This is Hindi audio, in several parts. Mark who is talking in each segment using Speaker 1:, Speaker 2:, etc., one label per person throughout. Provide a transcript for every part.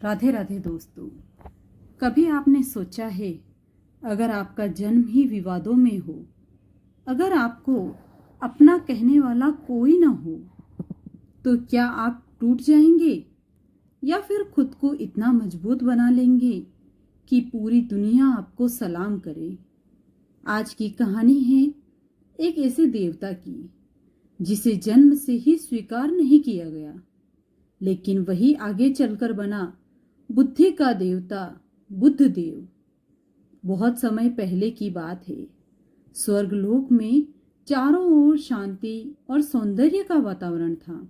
Speaker 1: राधे राधे दोस्तों। कभी आपने सोचा है, अगर आपका जन्म ही विवादों में हो, अगर आपको अपना कहने वाला कोई ना हो, तो क्या आप टूट जाएंगे या फिर खुद को इतना मजबूत बना लेंगे कि पूरी दुनिया आपको सलाम करे। आज की कहानी है एक ऐसे देवता की जिसे जन्म से ही स्वीकार नहीं किया गया, लेकिन वही आगे चलकर बना बुद्धि का देवता बुद्ध देव। बहुत समय पहले की बात है। स्वर्गलोक में चारों ओर शांति और सौंदर्य का वातावरण था।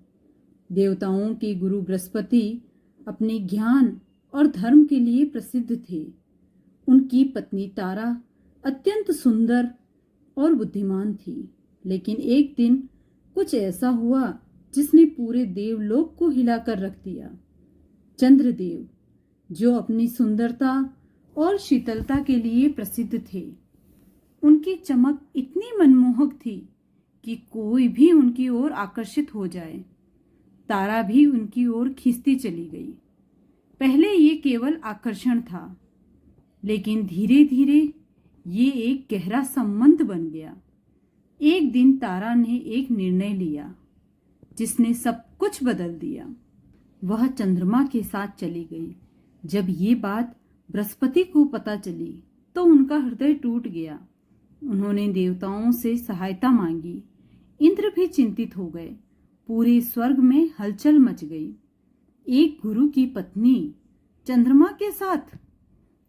Speaker 1: देवताओं के गुरु बृहस्पति अपने ज्ञान और धर्म के लिए प्रसिद्ध थे। उनकी पत्नी तारा अत्यंत सुंदर और बुद्धिमान थी, लेकिन एक दिन कुछ ऐसा हुआ जिसने पूरे देवलोक को हिलाकर रख दिया। चंद्रदेव, जो अपनी सुंदरता और शीतलता के लिए प्रसिद्ध थे, उनकी चमक इतनी मनमोहक थी कि कोई भी उनकी ओर आकर्षित हो जाए। तारा भी उनकी ओर खींचती चली गई। पहले ये केवल आकर्षण था, लेकिन धीरे धीरे ये एक गहरा संबंध बन गया। एक दिन तारा ने एक निर्णय लिया जिसने सब कुछ बदल दिया। वह चंद्रमा के साथ चली गई। जब ये बात बृहस्पति को पता चली तो उनका हृदय टूट गया। उन्होंने देवताओं से सहायता मांगी। इंद्र भी चिंतित हो गए। पूरे स्वर्ग में हलचल मच गई। एक गुरु की पत्नी चंद्रमा के साथ,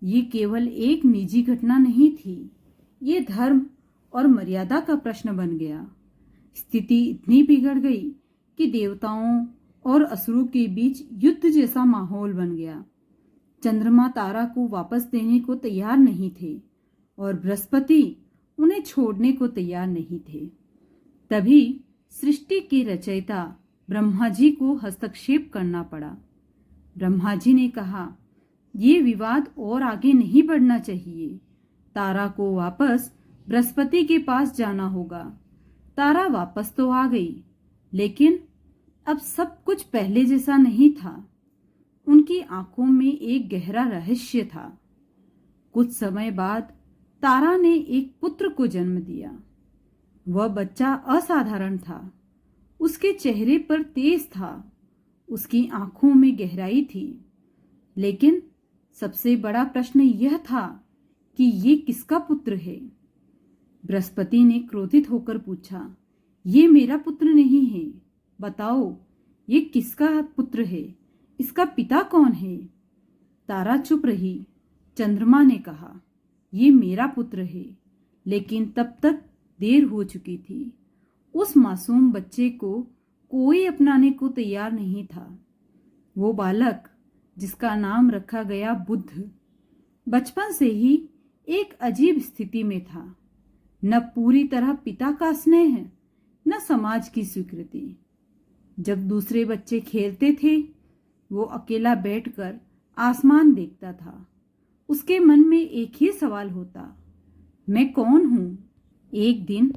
Speaker 1: ये केवल एक निजी घटना नहीं थी, ये धर्म और मर्यादा का प्रश्न बन गया। स्थिति इतनी बिगड़ गई कि देवताओं और असुरों के बीच युद्ध जैसा माहौल बन गया। चंद्रमा तारा को वापस देने को तैयार नहीं थे और बृहस्पति उन्हें छोड़ने को तैयार नहीं थे। तभी सृष्टि के रचयिता ब्रह्मा जी को हस्तक्षेप करना पड़ा। ब्रह्मा जी ने कहा, ये विवाद और आगे नहीं बढ़ना चाहिए। तारा को वापस बृहस्पति के पास जाना होगा। तारा वापस तो आ गई, लेकिन अब सब कुछ पहले जैसा नहीं था। उनकी आंखों में एक गहरा रहस्य था। कुछ समय बाद तारा ने एक पुत्र को जन्म दिया। वह बच्चा असाधारण था। उसके चेहरे पर तेज था, उसकी आंखों में गहराई थी। लेकिन सबसे बड़ा प्रश्न यह था कि ये किसका पुत्र है। बृहस्पति ने क्रोधित होकर पूछा, ये मेरा पुत्र नहीं है, बताओ ये किसका पुत्र है, इसका पिता कौन है। तारा चुप रही। चंद्रमा ने कहा, ये मेरा पुत्र है। लेकिन तब तक देर हो चुकी थी। उस मासूम बच्चे को कोई अपनाने को तैयार नहीं था। वो बालक, जिसका नाम रखा गया बुद्ध, बचपन से ही एक अजीब स्थिति में था। न पूरी तरह पिता का स्नेह, न समाज की स्वीकृति। जब दूसरे बच्चे खेलते थे, वो अकेला बैठकर आसमान देखता था। उसके मन में एक ही सवाल होता, मैं कौन हूं। एक दिन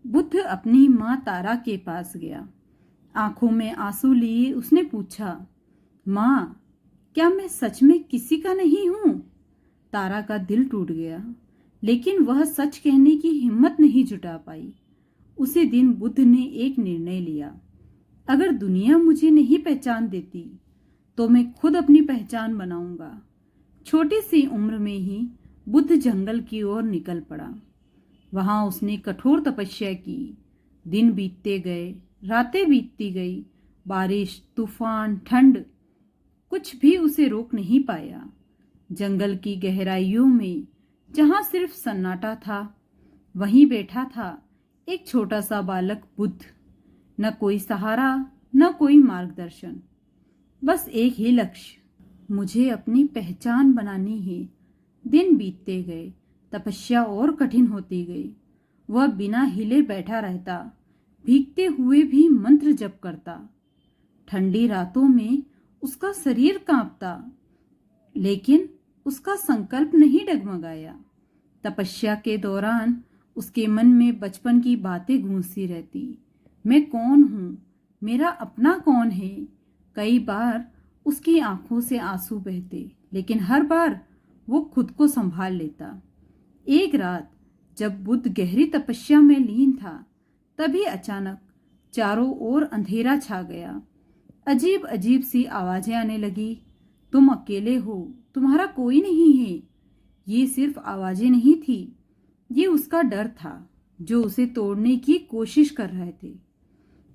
Speaker 1: बुद्ध अपनी माँ तारा के पास गया। आंखों में आंसू लिए उसने पूछा, माँ, क्या मैं सच में किसी का नहीं हूं। तारा का दिल टूट गया, लेकिन वह सच कहने की हिम्मत नहीं जुटा पाई। उसी दिन बुद्ध ने एक निर्णय लिया, अगर दुनिया मुझे नहीं पहचान देती तो मैं खुद अपनी पहचान बनाऊंगा। छोटी सी उम्र में ही बुद्ध जंगल की ओर निकल पड़ा। वहां उसने कठोर तपस्या की। दिन बीतते गए, रातें बीतती गई। बारिश, तूफान, ठंड, कुछ भी उसे रोक नहीं पाया। जंगल की गहराइयों में जहां सिर्फ सन्नाटा था, वहीं बैठा था एक छोटा सा बालक बुद्ध। न कोई सहारा, न कोई मार्गदर्शन, बस एक ही लक्ष्य, मुझे अपनी पहचान बनानी है। दिन बीतते गए, तपस्या और कठिन होती गई। वह बिना हिले बैठा रहता, भीगते हुए भी मंत्र जप करता। ठंडी रातों में उसका शरीर कांपता, लेकिन उसका संकल्प नहीं डगमगाया। तपस्या के दौरान उसके मन में बचपन की बातें गूंजती रहती। मैं कौन हूँ, मेरा अपना कौन है। कई बार उसकी आंखों से आंसू बहते, लेकिन हर बार वो खुद को संभाल लेता। एक रात जब बुद्ध गहरी तपस्या में लीन था, तभी अचानक चारों ओर अंधेरा छा गया। अजीब अजीब सी आवाजें आने लगी। तुम अकेले हो, तुम्हारा कोई नहीं है। ये सिर्फ आवाजें नहीं थी, ये उसका डर था जो उसे तोड़ने की कोशिश कर रहे थे।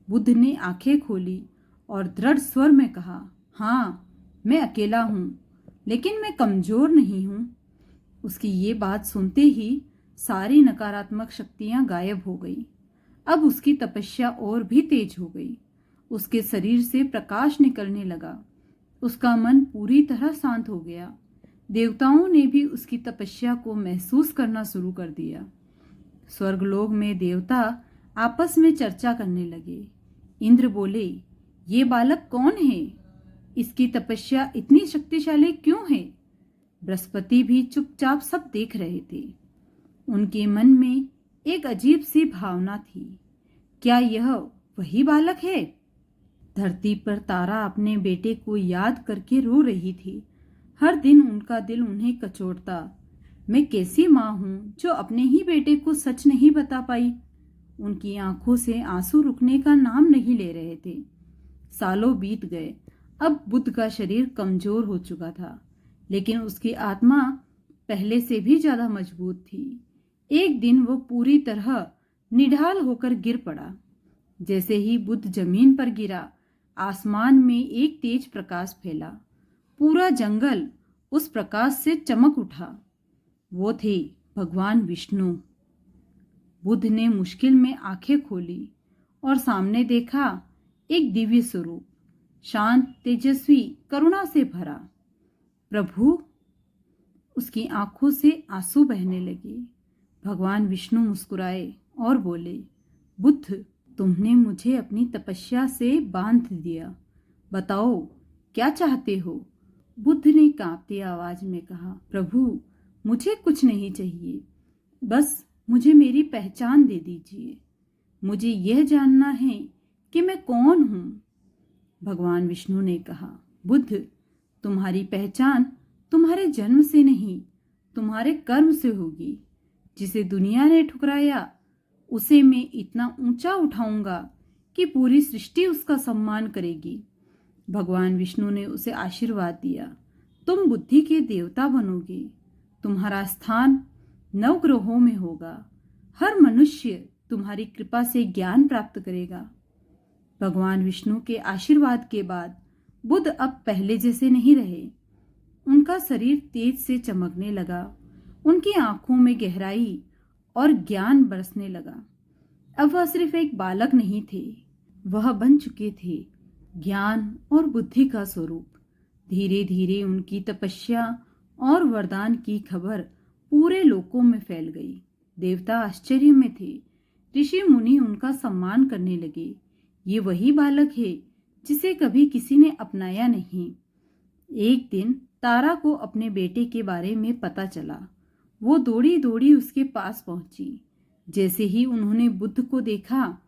Speaker 1: बुद्ध ने आंखें खोली और दृढ़ स्वर में कहा, हाँ, मैं अकेला हूं, लेकिन मैं कमजोर नहीं हूं। उसकी ये बात सुनते ही सारी नकारात्मक शक्तियां गायब हो गई। अब उसकी तपस्या और भी तेज हो गई। उसके शरीर से प्रकाश निकलने लगा। उसका मन पूरी तरह शांत हो गया। देवताओं ने भी उसकी तपस्या को महसूस करना शुरू कर दिया। स्वर्गलोक में देवता आपस में चर्चा करने लगे। इंद्र बोले, ये बालक कौन है? इसकी तपस्या इतनी शक्तिशाली क्यों है? बृहस्पति भी चुपचाप सब देख रहे थे। उनके मन में एक अजीब सी भावना थी, क्या यह वही बालक है? धरती पर तारा अपने बेटे को याद करके रो रही थी। हर दिन उनका दिल उन्हें कचोटता। मैं कैसी माँ हूँ जो अपने ही बेटे को सच नहीं बता पाई। उनकी आंखों से आंसू रुकने का नाम नहीं ले रहे थे। सालों बीत गए। अब बुद्ध का शरीर कमजोर हो चुका था, लेकिन उसकी आत्मा पहले से भी ज्यादा मजबूत थी। एक दिन वो पूरी तरह निढाल होकर गिर पड़ा। जैसे ही बुद्ध जमीन पर गिरा, आसमान में एक तेज प्रकाश फैला। पूरा जंगल उस प्रकाश से चमक उठा। वो थे भगवान विष्णु। बुद्ध ने मुश्किल में आंखें खोली और सामने देखा एक दिव्य स्वरूप, शांत, तेजस्वी, करुणा से भरा। प्रभु! उसकी आंखों से आंसू बहने लगे। भगवान विष्णु मुस्कुराए और बोले, बुद्ध, तुमने मुझे अपनी तपस्या से बांध दिया। बताओ, क्या चाहते हो? बुद्ध ने कांपती आवाज में कहा, प्रभु, मुझे कुछ नहीं चाहिए, बस मुझे मेरी पहचान दे दीजिए। मुझे यह जानना है कि मैं कौन हूं। भगवान विष्णु ने कहा, बुद्ध, तुम्हारी पहचान तुम्हारे जन्म से नहीं, तुम्हारे कर्म से होगी। जिसे दुनिया ने ठुकराया, उसे मैं इतना ऊंचा उठाऊंगा कि पूरी सृष्टि उसका सम्मान करेगी। भगवान विष्णु ने उसे आशीर्वाद दिया, तुम बुद्धि के देवता बनोगे। तुम्हारा स्थान नवग्रहों में होगा। हर मनुष्य तुम्हारी कृपा से ज्ञान प्राप्त करेगा। भगवान विष्णु के आशीर्वाद के बाद बुद्ध अब पहले जैसे नहीं रहे। उनका शरीर तेज से चमकने लगा। उनकी आंखों में गहराई और ज्ञान बरसने लगा। अब वह सिर्फ एक बालक नहीं थे, वह बन चुके थे ज्ञान और बुद्धि का स्वरूप। धीरे धीरे उनकी तपस्या और वरदान की खबर पूरे लोकों में फैल गई। देवता आश्चर्य में थे। ऋषि मुनि उनका सम्मान करने लगे। ये वही बालक है जिसे कभी किसी ने अपनाया नहीं। एक दिन तारा को अपने बेटे के बारे में पता चला। वो दौड़ी दौड़ी उसके पास पहुंची। जैसे ही उन्होंने बुद्ध को देखा,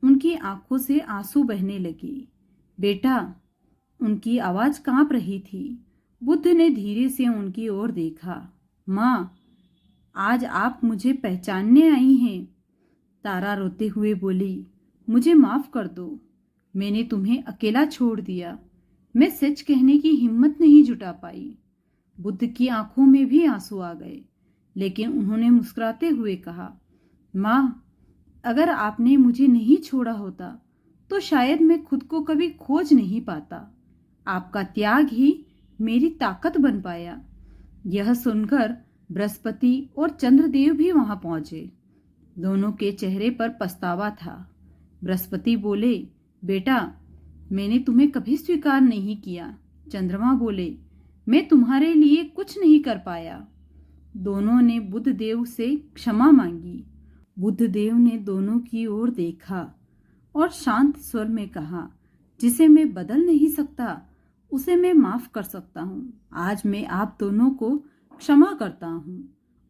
Speaker 1: उनकी आंखों से आंसू बहने लगे। बेटा! उनकी आवाज कांप रही थी। बुद्ध ने धीरे से उनकी ओर देखा। माँ, आज आप मुझे पहचानने आई हैं। तारा रोते हुए बोली, मुझे माफ कर दो, मैंने तुम्हें अकेला छोड़ दिया। मैं सच कहने की हिम्मत नहीं जुटा पाई। बुद्ध की आंखों में भी आंसू आ गए, लेकिन उन्होंने मुस्कुराते हुए कहा, माँ, अगर आपने मुझे नहीं छोड़ा होता तो शायद मैं खुद को कभी खोज नहीं पाता। आपका त्याग ही मेरी ताकत बन पाया। यह सुनकर बृहस्पति और चंद्रदेव भी वहां पहुंचे। दोनों के चेहरे पर पछतावा था। बृहस्पति बोले, बेटा, मैंने तुम्हें कभी स्वीकार नहीं किया। चंद्रमा बोले, मैं तुम्हारे लिए कुछ नहीं कर पाया। दोनों ने बुद्ध देव से क्षमा मांगी। बुद्ध देव ने दोनों की ओर देखा और शांत स्वर में कहा, जिसे मैं बदल नहीं सकता उसे मैं माफ कर सकता हूँ। आज मैं आप दोनों को क्षमा करता हूँ।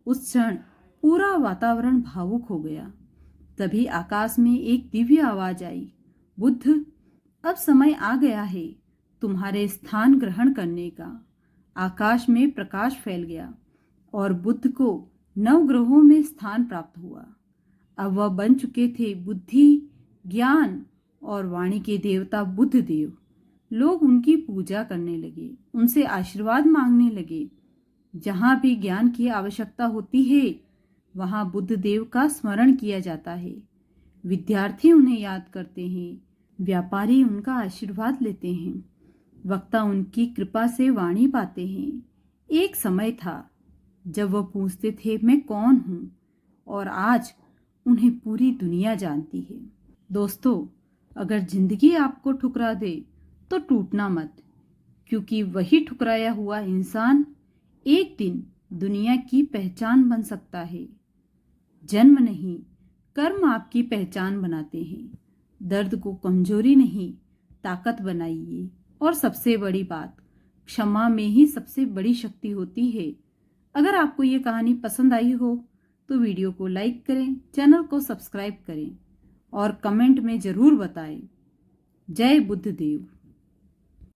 Speaker 1: उस क्षण पूरा वातावरण भावुक हो गया। तभी आकाश में एक दिव्य आवाज आई, बुद्ध, अब समय आ गया है। तुम्हारे स्थान ग्रहण करने का। आकाश में प्रकाश फैल गया और बुद्ध को नवग्रहों में स्थान प्राप्त हुआ। अब वह बन चुके थे बुद्धि, ज्ञान और वाणी के देवता बुद्ध देव। लोग उनकी पूजा करने लगे, उनसे आशीर्वाद मांगने लगे। जहाँ भी ज्ञान की आवश्यकता होती है वहाँ बुद्ध देव का स्मरण किया जाता है। विद्यार्थी उन्हें याद करते हैं, व्यापारी उनका आशीर्वाद लेते हैं, वक्ता उनकी कृपा से वाणी पाते हैं। एक समय था जब वह पूछते थे मैं कौन हूँ, और आज उन्हें पूरी दुनिया जानती है। दोस्तों, अगर जिंदगी आपको ठुकरा दे तो टूटना मत, क्योंकि वही ठुकराया हुआ इंसान एक दिन दुनिया की पहचान बन सकता है। जन्म नहीं, कर्म आपकी पहचान बनाते हैं। दर्द को कमजोरी नहीं, ताकत बनाइए। और सबसे बड़ी बात, क्षमा में ही सबसे बड़ी शक्ति होती है। अगर आपको ये कहानी पसंद आई हो तो वीडियो को लाइक करें, चैनल को सब्सक्राइब करें और कमेंट में ज़रूर बताएं। जय बुद्ध देव।